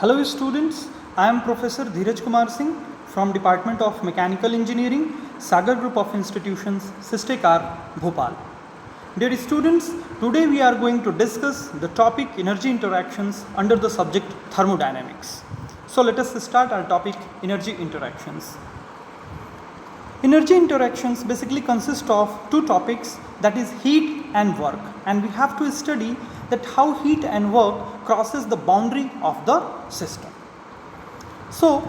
Hello students, I am Professor Dheeraj Kumar Singh from Department of Mechanical Engineering, Sagar Group of Institutions, Sistekar, Bhopal. Dear students, today we are going to discuss the topic energy interactions under the subject thermodynamics. So let us start our topic energy interactions. Energy interactions basically consist of two topics, that is heat and work, and we have to study that how heat and work crosses the boundary of the system. So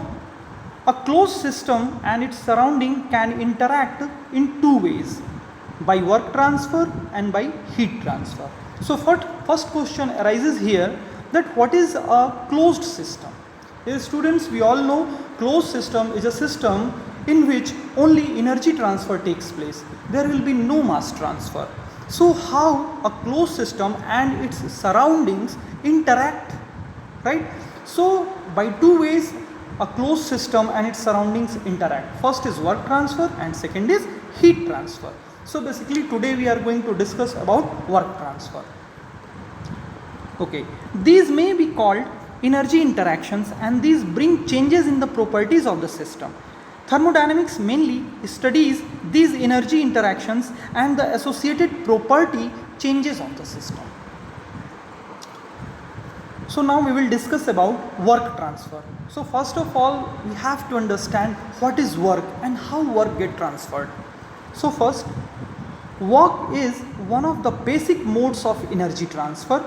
a closed system and its surrounding can interact in two ways, by work transfer and by heat transfer. So first question arises here, that what is a closed system? Yes, students, we all know closed system is a system in which only energy transfer takes place. There will be no mass transfer. So how a closed system and its surroundings interact, right? So by two ways a closed system and its surroundings interact. First is work transfer and second is heat transfer. So basically today we are going to discuss about work transfer. Okay, these may be called energy interactions and these bring changes in the properties of the system. Thermodynamics mainly studies these energy interactions and the associated property changes of the system. So now we will discuss about work transfer. So first of all, we have to understand what is work and how work get transferred. So first, work is one of the basic modes of energy transfer.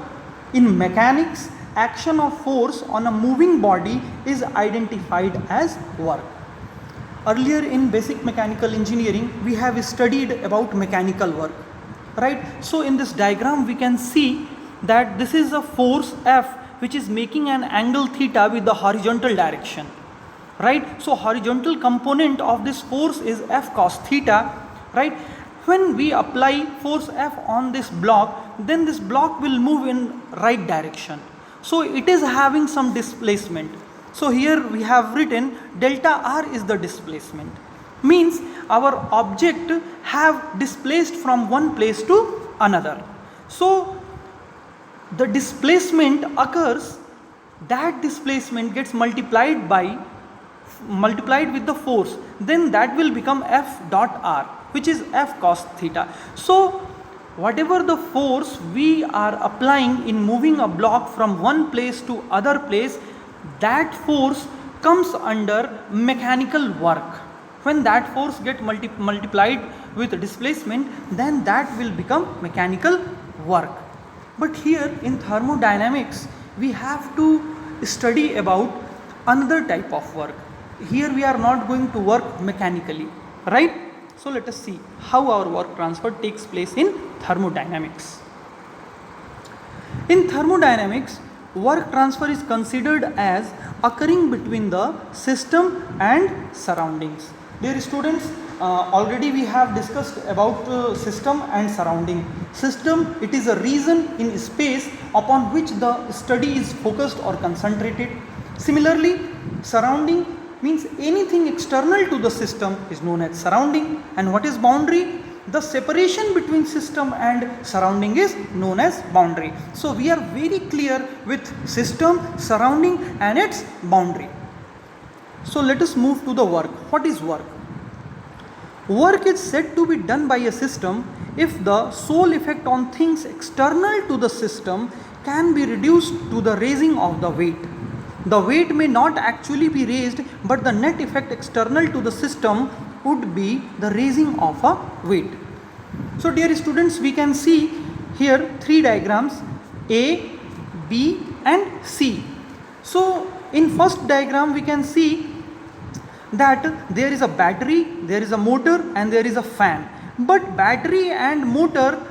In mechanics, action of force on a moving body is identified as work. Earlier in basic mechanical engineering, we have studied about mechanical work, right? So in this diagram, we can see that this is a force F which is making an angle theta with the horizontal direction, right? So horizontal component of this force is F cos theta, right? When we apply force F on this block, then this block will move in right direction. So it is having some displacement. So here we have written delta R is the displacement. Means our object have displaced from one place to another. So the displacement occurs, that displacement gets multiplied with the force, then that will become F dot R, which is F cos theta. So whatever the force we are applying in moving a block from one place to other place, that force comes under mechanical work. When that force get multiplied with displacement, then that will become mechanical work. But here in thermodynamics, we have to study about another type of work. Here we are not going to work mechanically, right? So let us see how our work transfer takes place in thermodynamics. In thermodynamics, work transfer is considered as occurring between the system and surroundings. Dear students, already we have discussed about system and surrounding. System, it is a region in space upon which the study is focused or concentrated. Similarly, surrounding means anything external to the system is known as surrounding. And what is boundary? The separation between system and surrounding is known as boundary. So we are very clear with system, surrounding and its boundary. So let us move to the work. What is work? Work is said to be done by a system if the sole effect on things external to the system can be reduced to the raising of the weight. The weight may not actually be raised, but the net effect external to the system would be the raising of a weight. So dear students, we can see here three diagrams, A, B and C. So in first diagram we can see that there is a battery, there is a motor and there is a fan. But battery and motor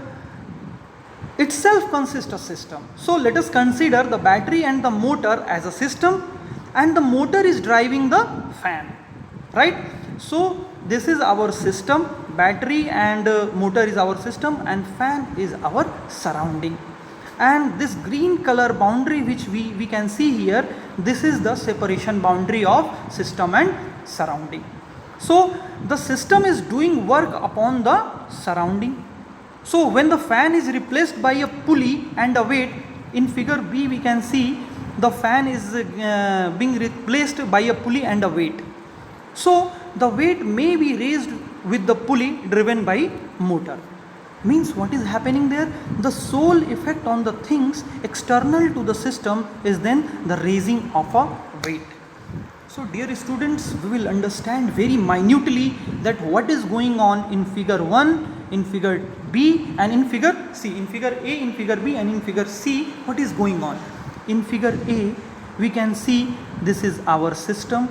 itself consists of system. So let us consider the battery and the motor as a system, and the motor is driving the fan, right? So this is our system, battery and motor is our system and fan is our surrounding. And this green color boundary which we can see here, this is the separation boundary of system and surrounding. So the system is doing work upon the surrounding. So when the fan is replaced by a pulley and a weight, in figure B we can see the fan is being replaced by a pulley and a weight. So the weight may be raised with the pulley driven by motor. Means what is happening there? The sole effect on the things external to the system is then the raising of a weight. So dear students, we will understand very minutely that what is going on in figure 1, in figure B and in figure C. In figure A, in figure B and in figure C, what is going on? In figure A, we can see this is our system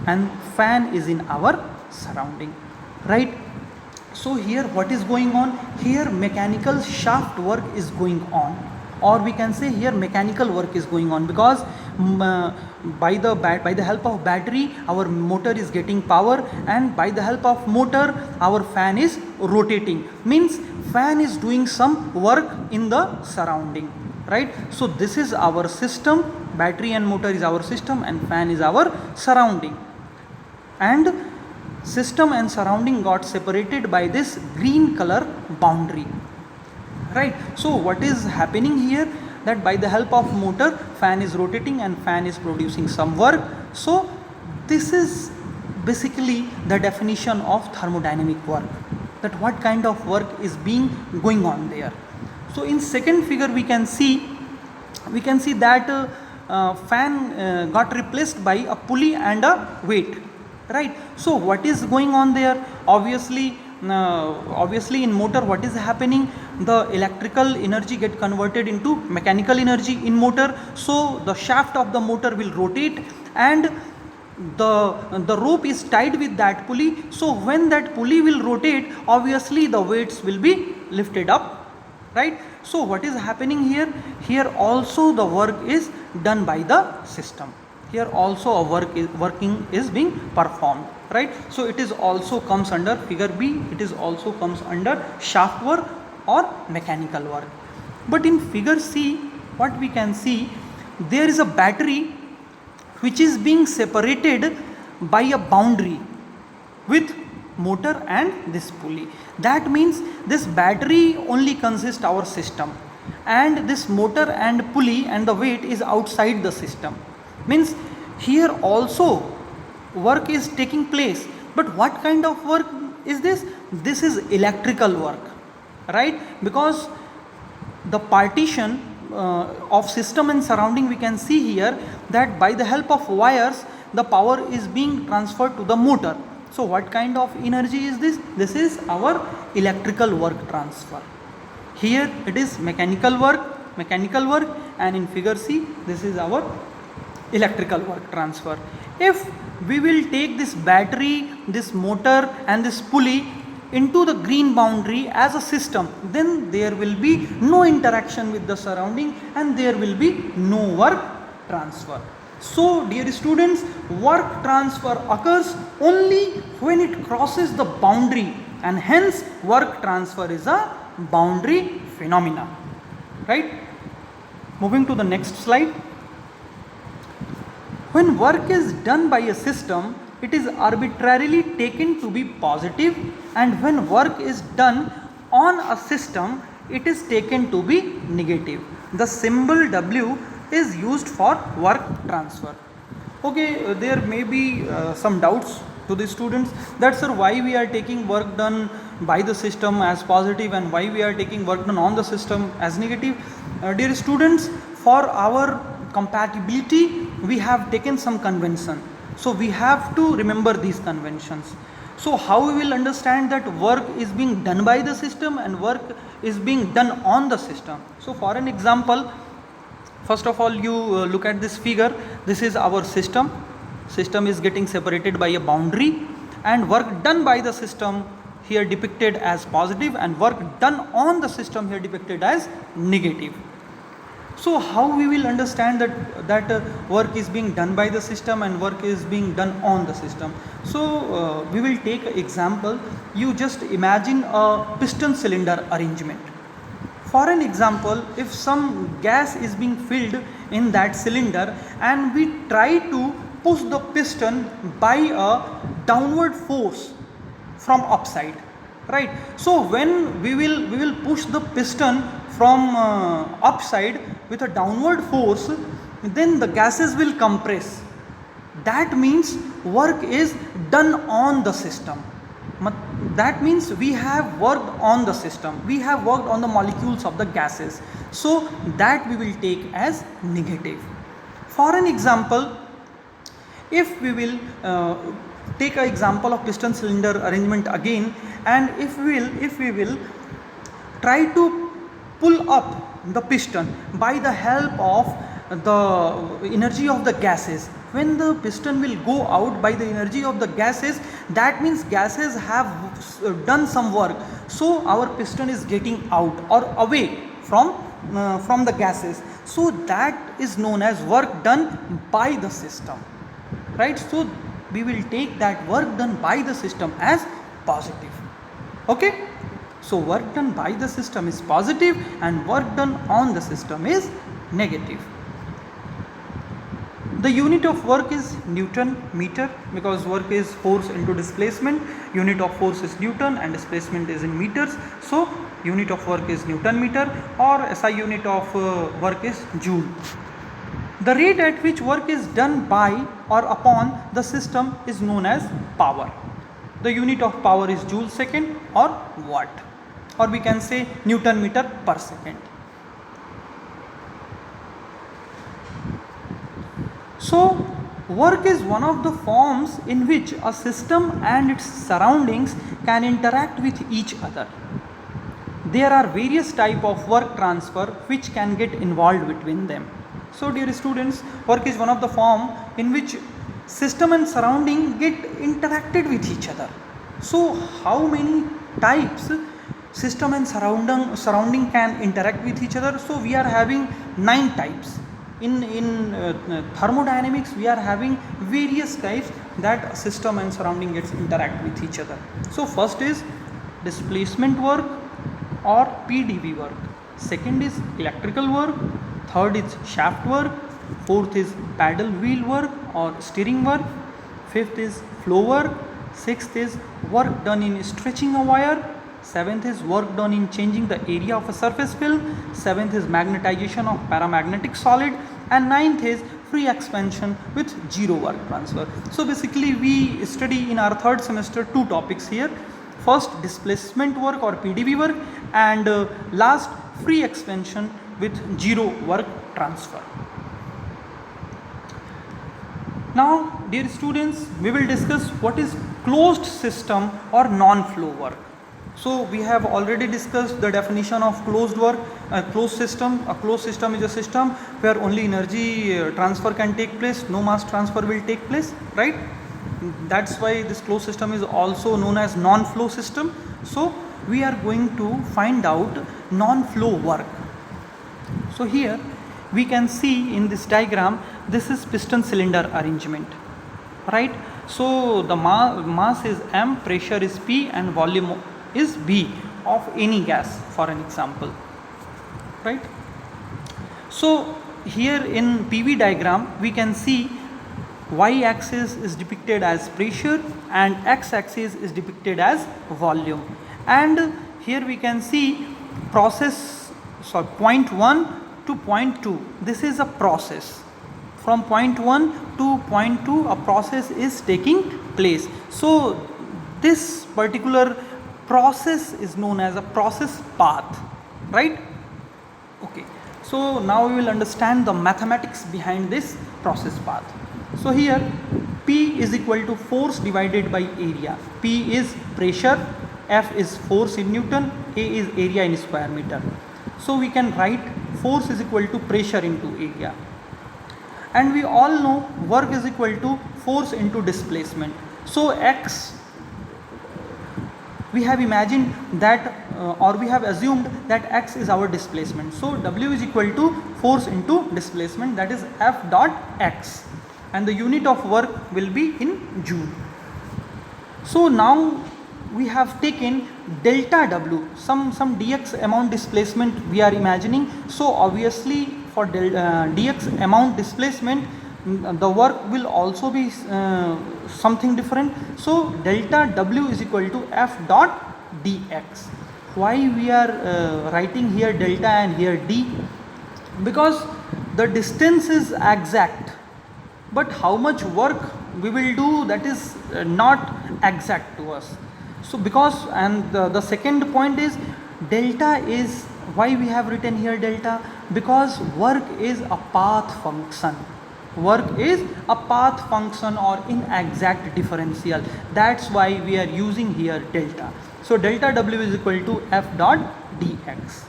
and fan is in our surrounding, right? So here what is going on? Here mechanical shaft work is going on, or we can say here mechanical work is going on, because by the help of battery our motor is getting power, and by the help of motor our fan is rotating. Means fan is doing some work in the surrounding, right? So this is our system, battery and motor is our system and fan is our surrounding, and system and surrounding got separated by this green color boundary, right? So what is happening here, that by the help of motor fan is rotating and fan is producing some work. So this is basically the definition of thermodynamic work, that what kind of work is being going on there. So in second figure we can see that fan got replaced by a pulley and a weight, right? So what is going on there? Obviously in motor what is happening, the electrical energy get converted into mechanical energy in motor. So the shaft of the motor will rotate and the rope is tied with that pulley. So when that pulley will rotate, obviously the weights will be lifted up, right? So what is happening here? Here also the work is done by the system. Here also a working is being performed, right? So it is also comes under figure B, it is also comes under shaft work or mechanical work. But in figure C, what we can see, there is a battery which is being separated by a boundary with motor and this pulley. That means this battery only consists our system, and this motor and pulley and the weight is outside the system. Means here also work is taking place, but what kind of work is this? This is electrical work, right? Because the partition of system and surrounding, we can see here that by the help of wires the power is being transferred to the motor. So what kind of energy is this? This is our electrical work transfer. Here it is mechanical work, and in figure C this is our electrical work transfer. If we will take this battery, this motor and this pulley into the green boundary as a system, then there will be no interaction with the surrounding and there will be no work transfer. So dear students, work transfer occurs only when it crosses the boundary, and hence work transfer is a boundary phenomena, right? Moving to the next slide. When work is done by a system, it is arbitrarily taken to be positive, and when work is done on a system, it is taken to be negative. The symbol W is used for work transfer. Okay, there may be some doubts to the students, that sir, why we are taking work done by the system as positive and why we are taking work done on the system as negative. Dear students, for our compatibility we have taken some convention, so we have to remember these conventions. So how we will understand that work is being done by the system and work is being done on the system? So for an example, first of all you look at this figure. This is our system is getting separated by a boundary, and work done by the system here depicted as positive and work done on the system here depicted as negative. So how we will understand that work is being done by the system and work is being done on the system? So we will take an example. You just imagine a piston cylinder arrangement. For an example, if some gas is being filled in that cylinder and we try to push the piston by a downward force from upside, right? So when we will push the piston from upside with a downward force, then the gases will compress. That means work is done on the system. That means we have worked on the system, we have worked on the molecules of the gases. So that we will take as negative. For an example, if we will take an example of piston cylinder arrangement again, and if we will try to pull up the piston by the help of the energy of the gases, when the piston will go out by the energy of the gases, that means gases have done some work, so our piston is getting out or away from the gases. So that is known as work done by the system, right? So we will take that work done by the system as positive. Okay, so work done by the system is positive and work done on the system is negative. The unit of work is Newton meter, because work is force into displacement. Unit of force is Newton and displacement is in meters. So unit of work is Newton meter, or SI unit of work is joule. The rate at which work is done by or upon the system is known as power. The unit of power is joule second or watt, or we can say Newton meter per second. So work is one of the forms in which a system and its surroundings can interact with each other. There are various types of work transfer which can get involved between them. So dear students, work is one of the form in which system and surrounding get interacted with each other. So how many types system and surrounding can interact with each other? So we are having 9 types. In thermodynamics, we are having various types that system and surrounding gets interact with each other. So first is displacement work or PDV work. Second is electrical work. Third is shaft work. Fourth is paddle wheel work or steering work. Fifth is flow work. Sixth is work done in stretching a wire. Seventh is work done in changing the area of a surface film. Seventh is magnetization of paramagnetic solid. And ninth is free expansion with zero work transfer. So basically we study in our third semester 2 topics here. First displacement work or PDV work, and last free expansion with zero work transfer. Now dear students, we will discuss what is closed system or non-flow work. So we have already discussed the definition of closed work, closed system. A closed system is a system where only energy transfer can take place, no mass transfer will take place, right? That's why this closed system is also known as non-flow system. So we are going to find out non-flow work. So here we can see in this diagram, this is piston cylinder arrangement, right? So the mass is M, pressure is P, and volume is B of any gas, for an example, right? So here in PV diagram we can see y-axis is depicted as pressure and x-axis is depicted as volume, and here we can see process, so point 1 to point 2, this is a process. From point 1 to point 2 a process is taking place. So this particular process is known as a process path, right? Okay, so now we will understand the mathematics behind this process path. So here P is equal to force divided by area. P is pressure, F is force in Newton, A is area in square meter. So we can write force is equal to pressure into area, and we all know work is equal to force into displacement. So X, we have imagined that or we have assumed that X is our displacement. So W is equal to force into displacement, that is F dot X, and the unit of work will be in joule. So now we have taken delta W, some dx amount displacement we are imagining. So obviously for dx amount displacement the work will also be something different. So delta W is equal to F dot dx. Why we are writing here delta and here d? Because the distance is exact, but how much work we will do, that is not exact to us. So because, and the second point is delta is, why we have written here delta, because work is a path function. Work is a path function or inexact differential, that's why we are using here delta. So delta W is equal to F dot dx.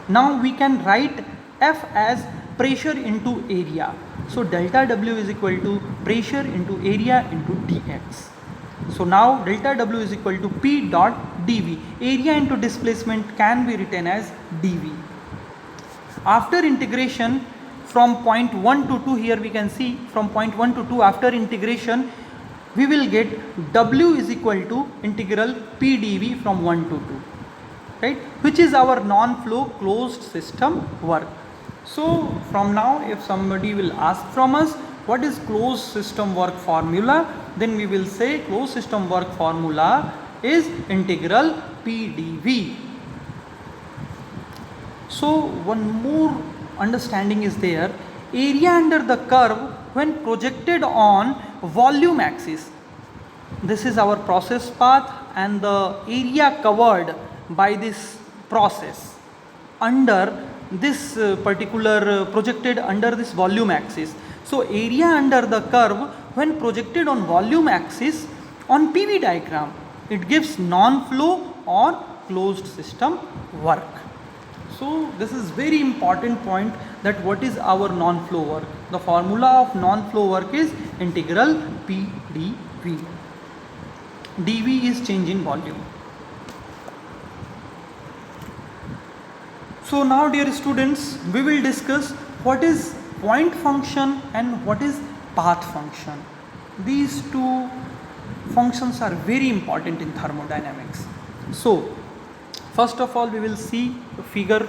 Now we can write F as pressure into area. So delta W is equal to pressure into area into dx. So now delta W is equal to P dot dV. Area into displacement can be written as dV. After integration from point 1 to 2, here we can see from point 1 to 2, after integration we will get W is equal to integral P dV from 1 to 2, right, which is our non-flow closed system work. So from now, if somebody will ask from us what is closed system work formula, then we will say closed system work formula is integral P dV. So one more understanding is there. Area under the curve when projected on volume axis, this is our process path and the area covered by this process under this particular projected under this volume axis. So area under the curve when projected on volume axis on PV diagram, it gives non-flow or closed system work. So this is very important point, that what is our non-flow work. The formula of non-flow work is integral P dV. dV is change in volume. So now dear students, we will discuss what is point function and what is path function. These two functions are very important in thermodynamics. So first of all we will see the figure.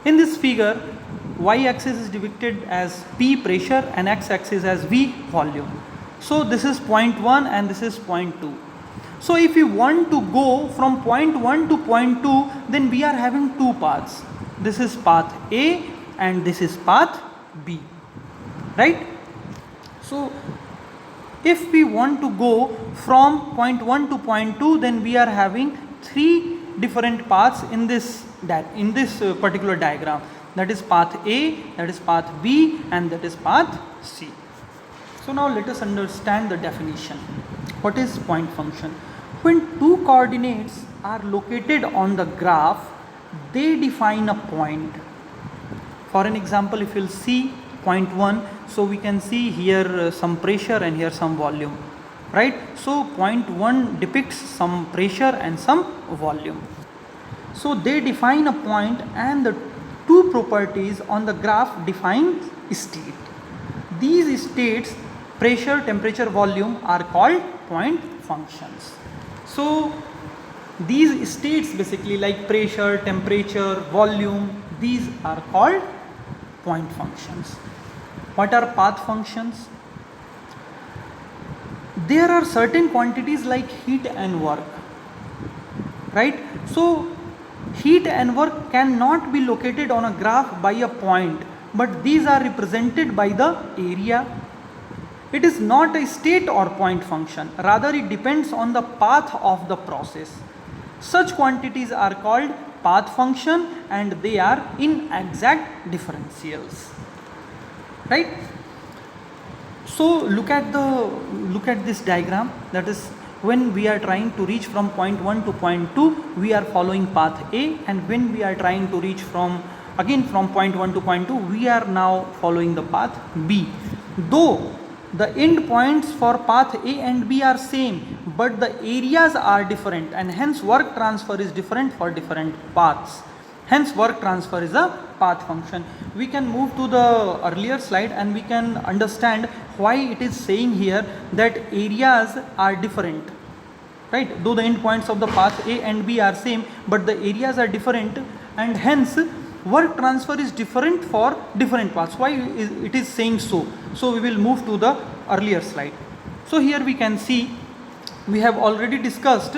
In this figure, y-axis is depicted as P pressure and x-axis as V volume. So this is point 1 and this is point 2. So if we want to go from point 1 to point 2, then we are having two paths. This is path A and this is path B, right? So if we want to go from point 1 to point 2, then we are having three different paths in this particular diagram. That is path A, that is path B, and that is path C. So now let us understand the definition. What is point function? When two coordinates are located on the graph, they define a point. For an example, if you'll see point 1, so we can see here some pressure and here some volume, right? So point 1 depicts some pressure and some volume. So they define a point, and the two properties on the graph define state. These states, pressure, temperature, volume, are called point functions. So these states basically, like pressure, temperature, volume, these are called point functions. What are path functions? There are certain quantities like heat and work, right? So heat and work cannot be located on a graph by a point, but these are represented by the area. It is not a state or point function, rather it depends on the path of the process. Such quantities are called path function and they are inexact differentials, right? So look at this diagram. That is, when we are trying to reach from point 1 to point 2, we are following path A, and when we are trying to reach from point 1 to point 2, we are now following the path B. Though the end points for path A and B are same, but the areas are different, and hence work transfer is different for different paths. Hence work transfer is a path function. We can move to the earlier slide and we can understand why it is saying here that areas are different, right? Though the end points of the path A and B are same, but the areas are different, and hence work transfer is different for different paths. Why it is saying so? So we will move to the earlier slide. So here we can see we have already discussed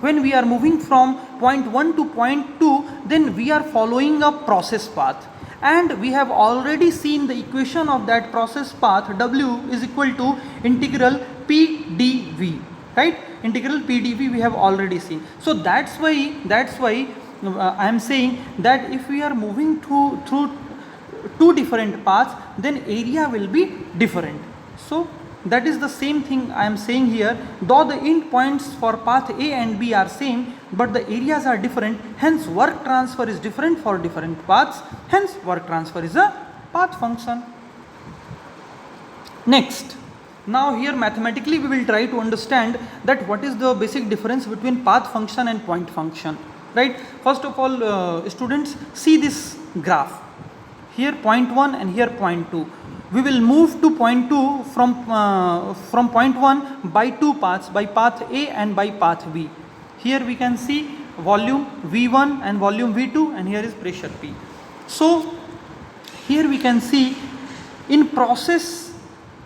when we are moving from point 1 to point 2, then we are following a process path, and we have already seen the equation of that process path. W is equal to integral P dV, right? Integral P dV we have already seen. So that's why I am saying that if we are moving through two different paths, then area will be different. So that is the same thing I am saying here. Though the end points for path A and B are same, but the areas are different, hence work transfer is different for different paths, hence work transfer is a path function. Next, now here mathematically we will try to understand that what is the basic difference between path function and point function, right? First of all, students, see this graph. Here point 1 and here point 2. We will move to point 2 from point 1 by two paths, by path A and by path B. Here we can see volume V1 and volume V2, and here is pressure P. So here we can see in process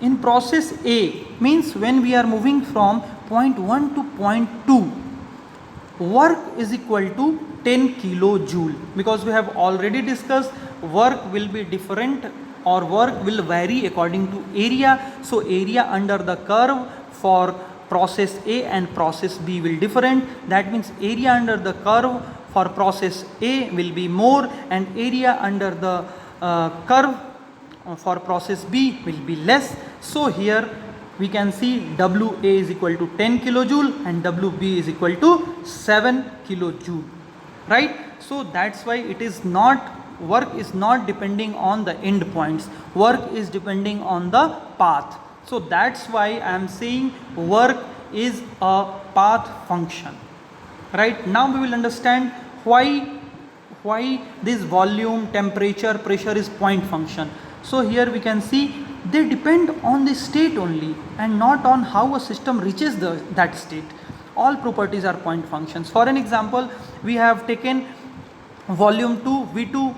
A, means when we are moving from point 1 to point 2, work is equal to 10 kilojoule, because we have already discussed work will be different or work will vary according to area. So area under the curve for process A and process B will different. That means area under the curve for process A will be more, and area under the curve for process B will be less. So here we can see WA is equal to 10 kilojoule and WB is equal to 7 kilojoule, right? So that's why it is not, work is not depending on the end points, work is depending on the path. So that's why I am saying work is a path function, right? Now we will understand why this volume, temperature, pressure is point function. So here we can see they depend on the state only and not on how a system reaches that state. All properties are point functions. For an example, we have taken volume 2 V2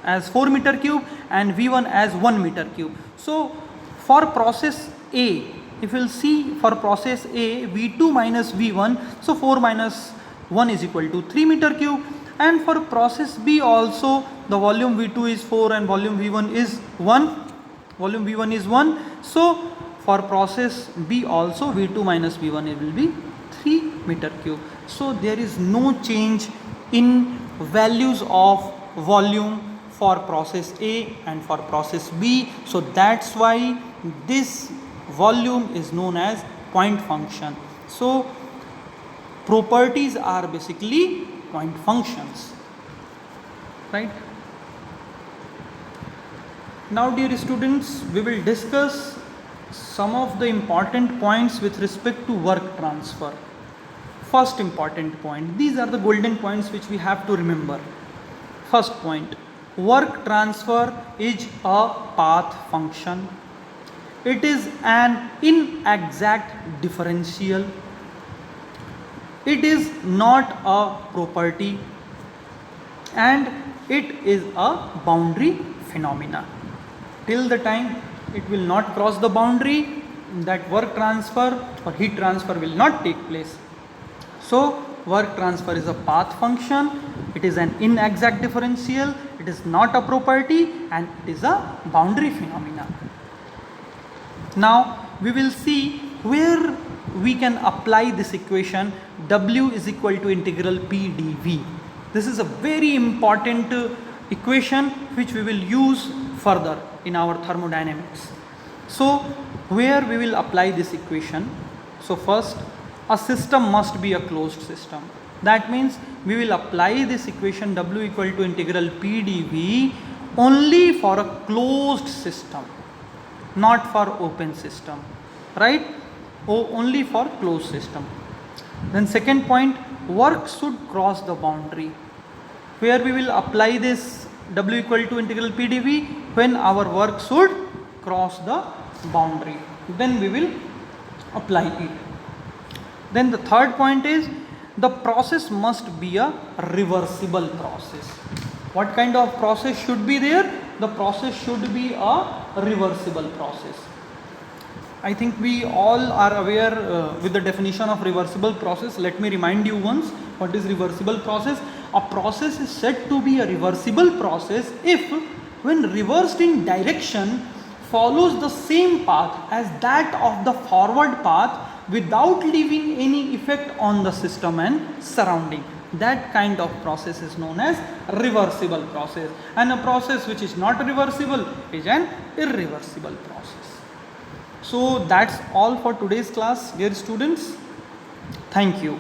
as 4 meter cube and V1 as 1 meter cube. So for process A, if you will see for process A, V2 minus V1, so 4 minus 1 is equal to 3 meter cube, and for process B also the volume V2 is 4 and volume V1 is 1, volume V1 is 1. So for process B also V2 minus V1 it will be 3 meter cube. So there is no change in values of volume for process A and for process B. So that's why this volume is known as point function. So properties are basically point functions, right? Now dear students, we will discuss some of the important points with respect to work transfer. First important point, these are the golden points which we have to remember. First point, work transfer is a path function. It is an inexact differential. It is not a property, and it is a boundary phenomena. Till the time it will not cross the boundary, that work transfer or heat transfer will not take place. So work transfer is a path function, it is an inexact differential, it is not a property, and it is a boundary phenomena. Now we will see where we can apply this equation W is equal to integral P dV. This is a very important equation which we will use further in our thermodynamics. So where we will apply this equation? So first, a system must be a closed system. That means we will apply this equation W equal to integral P dV only for a closed system, not for open system, right? Only for closed system. Then second point, work should cross the boundary. Where we will apply this W equal to integral P dV? When our work should cross the boundary, then we will apply it. Then the third point is the process must be a reversible process. What kind of process should be there? The process should be a reversible process. I think we all are aware with the definition of reversible process. Let me remind you once what is reversible process. a process is said to be a reversible process if, when reversed in direction, follows the same path as that of the forward path without leaving any effect on the system and surrounding. That kind of process is known as reversible process, and a process which is not reversible is an irreversible process. So that's all for today's class, dear students. Thank you.